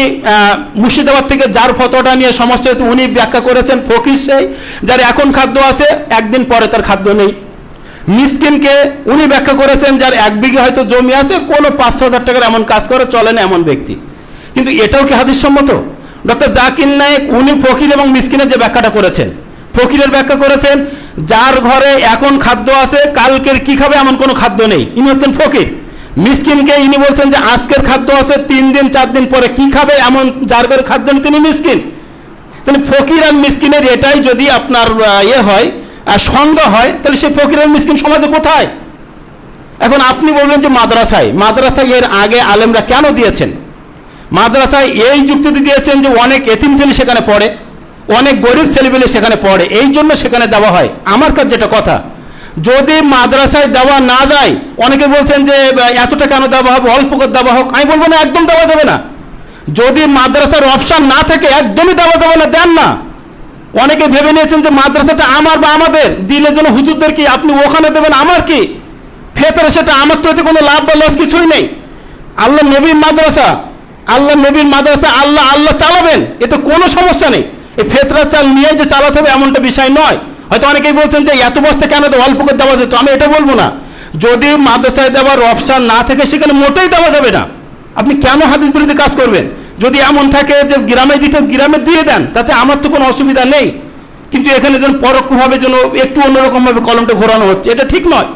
A: মুর্শিদাবাদ থেকে যার ফতোয়াটা নিয়ে সমস্যা হয়েছে উনি ব্যাখ্যা করেছেন, ফকির সেই যার এখন খাদ্য আছে, একদিন পরে তার খাদ্য নেই। মিসকিনকে উনি ব্যাখ্যা করেছেন যার 1 বিঘে হয়তো জমি আছে, কোনো 5-6 হাজার টাকার এমন কাজ করে চলে না এমন ব্যক্তি। কিন্তু এটাও কি হাদিস সম্মত? ডক্টর জাকির নায়েক উনি ফকির এবং মিসকিনের যে ব্যাখ্যাটা করেছেন, ফকিরের ব্যাখ্যা করেছেন যার ঘরে এখন খাদ্য আছে, কালকের কি খাবে এমন কোনো খাদ্য নেই, ইনি হচ্ছেন ফকির। মিসকিনকে ইনি বলছেন যে আজকের খাদ্য আছে, 3 দিন 4 দিন পরে কি খাবে এমন যার ঘরে খাদ্য নেই তিনি মিসকিন। তাহলে ফকির আর মিসকিনের এটাই যদি আপনার হয়, সংজ্ঞা হয়, তাহলে সেই ফকির আর মিসকিন সমাজে কোথায়? এখন আপনি বলবেন যে মাদ্রাসায় এর আগে আলেমরা কেন দিয়েছেন? মাদ্রাসায় এই যুক্তিতে দিয়েছেন যে অনেক এতিম ছেলে সেখানে পড়ে, অনেক গরিব ছেলেপেলে সেখানে পড়ে, এই জন্য সেখানে দেওয়া হয়। আমার কাছে যেটা কথা, যদি মাদ্রাসায় দেওয়া না যায়, অনেকে বলছেন যে এতটা কেন দেওয়া হবে, অল্প করে দেওয়া হোক। আমি বলবো না, একদম দেওয়া যাবে না। যদি মাদ্রাসার অপশন না থাকে একদমই দেওয়া যাবে না, দেন না। অনেকে ভেবে নিয়েছেন যে মাদ্রাসাটা আমার বা আমাদের, দিলে যেন হুজুরদের কি, আপনি ওখানে দেবেন আমার কি, ফেতরা সেটা আমার তো এতে কোনো লাভ বা লস কিছুই নেই। আল্লাহ নবীর মাদ্রাসা, আল্লাহ চালাবেন, এতে কোনো সমস্যা নেই। এই ফেতরা চাল নিয়ে যে চালাতে হবে এমনটা বিষয় নয়। হয়তো অনেকেই বলছেন যে এত বস্তা কেন অল্প করে দেওয়া যেত, আমি এটা বলবো না। যদি মাদ্রাসায় দেওয়ার অপশন না থাকে সেখানে মোটেই দেওয়া যাবে না। আপনি কেন হাদিস বিরোধী কাজ করবেন? যদি এমন থাকে যে গ্রামে দিতে, গ্রামে দিয়ে দেন, তাতে আমার তো কোনো অসুবিধা নেই। কিন্তু এখানে যেন পরোক্ষভাবে যেন একটু অন্যরকমভাবে কলমটা ঘোরানো হচ্ছে, এটা ঠিক নয়।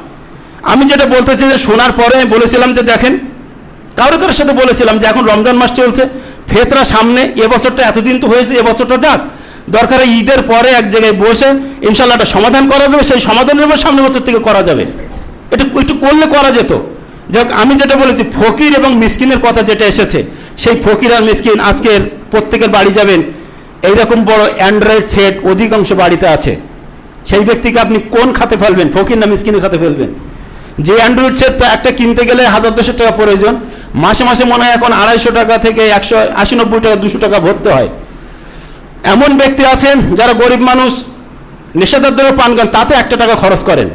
A: আমি যেটা বলতে চাই যে শোনার পরে বলেছিলাম যে দেখেন, কারোর সাথে বলেছিলাম যে এখন রমজান মাস চলছে, ফেতরা সামনে, এবছরটা এতদিন তো হয়েছে, এবছরটা যাক, দরকার ঈদের পরে এক জায়গায় বসে ইনশাল্লাহ একটা সমাধান করা যাবে, সেই সমাধানের সামনে বছর থেকে করা যাবে। এটা একটু করলে করা যেত। যাক, আমি যেটা বলেছি ফকির এবং মিসকিনের কথা যেটা এসেছে, সেই ফকির আর মিসকিন আজকের প্রত্যেকের বাড়ি যাবেন, এইরকম বড় অ্যান্ড্রয়েড সেট অধিকাংশ বাড়িতে আছে। সেই ব্যক্তিকে আপনি কোন খাতে ফেলবেন, ফকির না মিসকিনের খাতে ফেলবেন? যে অ্যান্ড্রয়েড সেট একটা কিনতে গেলে 1000-200 টাকা প্রয়োজন, মাসে মাসে মনে হয় এখন 250 টাকা থেকে 180-90 টাকা 200 টাকা ভরতে হয়। এমন ব্যক্তি আছেন যারা গরিব মানুষ, নেশাদার পান খান, তাতে 1 টাকা খরচ করেন।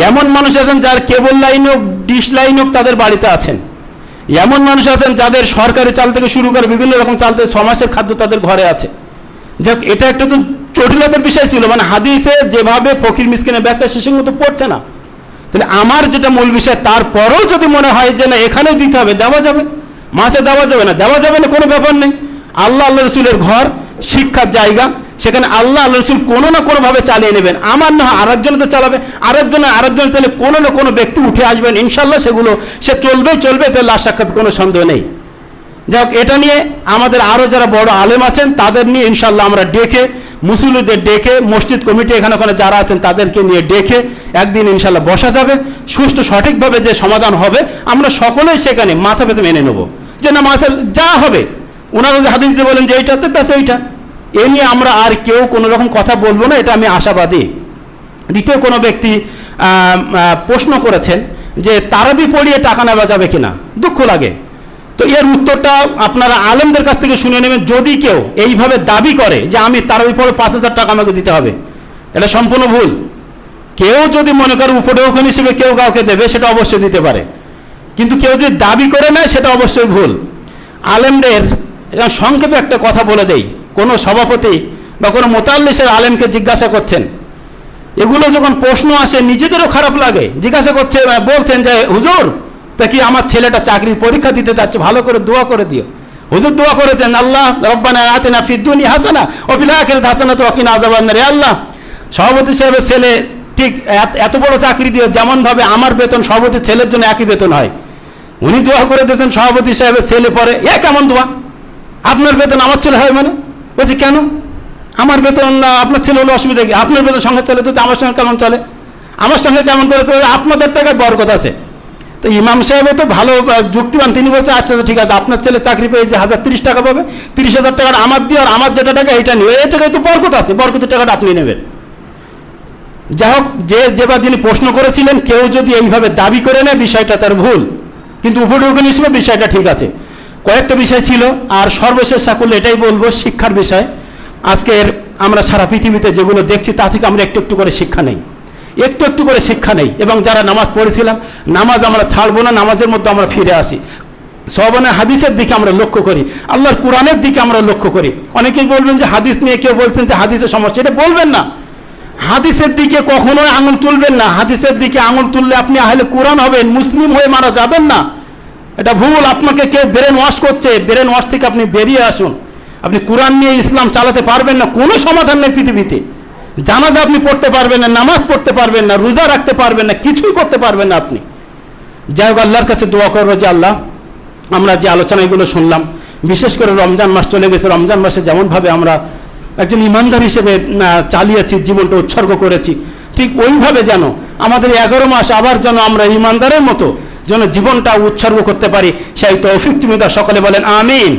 A: এমন মানুষ আছেন যার কেবল লাইন হোক, ডিশ লাইন হোক, তাদের বাড়িতে আছেন। এমন মানুষ আছেন যাদের সরকারি চাল থেকে শুরু করে বিভিন্ন রকম চাল থেকে 6 মাসের খাদ্য তাদের ঘরে আছে। যাক, এটা একটা তো জটিলতার বিষয় ছিল, মানে হাদিসে যেভাবে ফকির মিসকিনের ব্যাখ্যা সে সঙ্গে তো পড়ছে না। তাহলে আমার যেটা মূল বিষয়, তারপরেও যদি মনে হয় যে না এখানেও দিতে হবে, দেওয়া যাবে, মাসে দেওয়া যাবে না, দেওয়া যাবে না, কোনো ব্যাপার নেই। আল্লাহ রসুলের ঘর, শিক্ষার জায়গা, সেখানে আল্লাহ রসুল কোনো না কোনোভাবে চালিয়ে নেবেন। আমার না আরেকজন তো চালাবে, আরেকজন চাইলে কোনো না কোনো ব্যক্তি উঠে আসবেন, ইনশাল্লাহ সেগুলো সে চলবে, এতে লাশ সাক্ষাৎ কোনো সন্দেহ নেই। যাই হোক, এটা নিয়ে আমাদের আরও যারা বড় আলেম আছেন তাদের নিয়ে ইনশাল্লাহ আমরা ডেকে, মুসল্লিদের ডেকে, মসজিদ কমিটি এখানে ওখানে যারা আছেন তাদেরকে নিয়ে ডেকে একদিন ইনশাল্লাহ বসা যাবে, সুষ্ঠু সঠিকভাবে যে সমাধান হবে আমরা সকলেই সেখানে মাথা পেতে মেনে নেব যে না মাসের যা হবে ওনারা যদি হাদিস দিয়ে বলেন যে এইটাতে ব্যাস এইটা, এ নিয়ে আমরা আর কেউ কোনো রকম কথা বলবো না, এটা আমি আশাবাদী। দ্বিতীয় কোনো ব্যক্তি প্রশ্ন করেছেন যে তারাবি পড়িয়ে টাকা নেওয়া যাবে কিনা, দুঃখ লাগে। তো এর উত্তরটা আপনারা আলেমদের কাছ থেকে শুনে নেবেন। যদি কেউ এইভাবে দাবি করে যে আমি তারাবি পড়ে 5,000 টাকা আমাকে দিতে হবে, এটা সম্পূর্ণ ভুল। কেউ যদি মনে করে উপঢৌকন হিসেবে কেউ কাউকে দেবে সেটা অবশ্যই দিতে পারে, কিন্তু কেউ যদি দাবি করে নেয় সেটা অবশ্যই ভুল। আলেমদের সংক্ষেপে একটা কথা বলে দেই, কোনো সভাপতি বা কোনো মোতাল্লিসের আলেমকে জিজ্ঞাসা করছেন, এগুলো যখন প্রশ্ন আসে নিজেদেরও খারাপ লাগে, জিজ্ঞাসা করছে বলছেন যে হুজুর তা কি আমার ছেলেটা চাকরির পরীক্ষা দিতে যাচ্ছে, ভালো করে দোয়া করে দিও। হুজুর দোয়া করেছেন আল্লাহ রব্বানা আতিনা ফিদ দুনিয়া হাসানা ওয়া ফিল আখিরাতি হাসানাতাও ওয়া কিনা আযাবান্নার। আল্লাহ সভাপতি সাহেবের ছেলে ঠিক এত বড় চাকরি দিও যেমনভাবে আমার বেতন সভাপতির ছেলের জন্য একই বেতন হয়। উনি দোয়া করে দিয়েছেন সভাপতি সাহেবের ছেলে পরে, কেমন দোয়া, আপনার বেতন আমার ছেলে হয় মানে? বলছি কেন আমার বেতন আপনার ছেলে হলে অসুবিধা কি? আপনার বেতন সঙ্গে চলে তো আমার সঙ্গে কেমন চলে? আমার সঙ্গে কেমন করে চলে? আপনাদের টাকায় বরকত আছে। তো ইমাম সাহেবও তো ভালো যুক্তিবান, তিনি বলছে আচ্ছা ঠিক আছে আপনার ছেলে চাকরি পেয়ে যে 1,030 টাকা পাবে, 30,000 টাকাটা আমার দিয়ে আর আমার যেটা টাকা এটা নিবে, এই টাকায় তো বরকত আছে, বরকতের টাকাটা আপনি নেবেন। যাই হোক, যেবার যিনি প্রশ্ন করেছিলেন কেউ যদি এইভাবে দাবি করে নেয় বিষয়টা তার ভুল, কিন্তু উপঢৌকন হিসেবে বিষয়টা ঠিক আছে। কয়েকটা বিষয় ছিল, আর সর্বশেষ সাকুল্য এটাই বলবো শিক্ষার বিষয়। আজকের আমরা সারা পৃথিবীতে যেগুলো দেখছি তা থেকে আমরা একটু একটু করে শিক্ষা নেই, একটু একটু করে শিক্ষা নেই, এবং যারা নামাজ পড়েছিলাম নামাজ আমরা ছাড়বো না, নামাজের মধ্যে আমরা ফিরে আসি, সওয়াবানের হাদিসের দিকে আমরা লক্ষ্য করি, আল্লাহর কোরআনের দিকে আমরা লক্ষ্য করি। অনেকেই বলবেন যে হাদিস নিয়ে কেউ বলছেন যে হাদিসের সমস্যা, এটা বলবেন না। হাদিসের দিকে কখনোই আঙুল তুলবেন না, হাদিসের দিকে আঙুল তুললে আপনি আহলে কোরআন হবেন, মুসলিম হয়ে মারা যাবেন না, এটা ভুল। আপনাকে কেউ ব্রেন ওয়াশ করছে, ব্রেন ওয়াশ থেকে আপনি বেরিয়ে আসুন। আপনি কোরআন নিয়ে ইসলাম চালাতে পারবেন না, কোনো সমাধান নেই পৃথিবীতে। জানাজা আপনি পড়তে পারবেন না, নামাজ পড়তে পারবেন না, রোজা রাখতে পারবেন না, কিছুই করতে পারবেন না আপনি। যাই হোক, আল্লাহর কাছে দোয়া করবো যে আল্লাহ আমরা যে আলোচনাগুলো শুনলাম, বিশেষ করে রমজান মাস চলে গেছে, রমজান মাসে যেমনভাবে আমরা একজন ইমানদার হিসেবে চালিয়েছি, জীবনটা উৎসর্গ করেছি, ঠিক ওইভাবে যেন আমাদের 11 মাস আবার যেন আমরা ইমানদারের মতো যেন জীবনটা উৎসর্গ করতে পারি, সেই তৌফিক তুমি দাও। সকলে বলেন আমিন।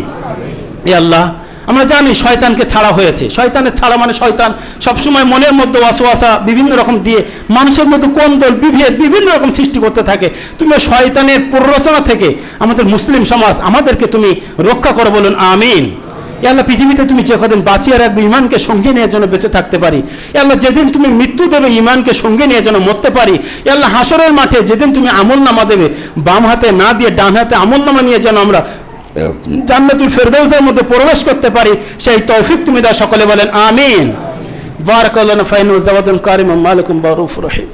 A: এ আল্লাহ, আমরা জানি শয়তানকে ছাড়া হয়েছে, শয়তানের ছাড়া মানে শয়তান সবসময় মনের মধ্যে ওয়াসওয়াসা বিভিন্ন রকম দিয়ে মানুষের মধ্যে কোন্দল বিভেদ বিভিন্ন রকম সৃষ্টি করতে থাকে। তুমি শয়তানের প্ররোচনা থেকে আমাদের মুসলিম সমাজ আমাদেরকে তুমি রক্ষা করো, বলুন আমিন। আল্লাহ, পৃথিবীতে তুমি যে কদিন বাঁচিয়ে রাখবে ইমানকে সঙ্গে নিয়ে যেন বেঁচে থাকতে পারি। আল্লাহ, যেদিন তুমি মৃত্যু দেবে ইমানকে সঙ্গে নিয়ে যেন মরতে পারি। আল্লাহ, হাসরের মাঠে যেদিন তুমি আমলনামা দেবে বাম হাতে না দিয়ে ডান হাতে আমলনামা নিয়ে যেন আমরা জান্নাতুল ফেরদাউসের মধ্যে প্রবেশ করতে পারি, সেই তৌফিক তুমি দাও। সকলে বলেন আমিন। বারাকাল্লাহু ফাইনা ওয়া জাওয়াদুন কারিম মালাকুম বারুফ রহিম।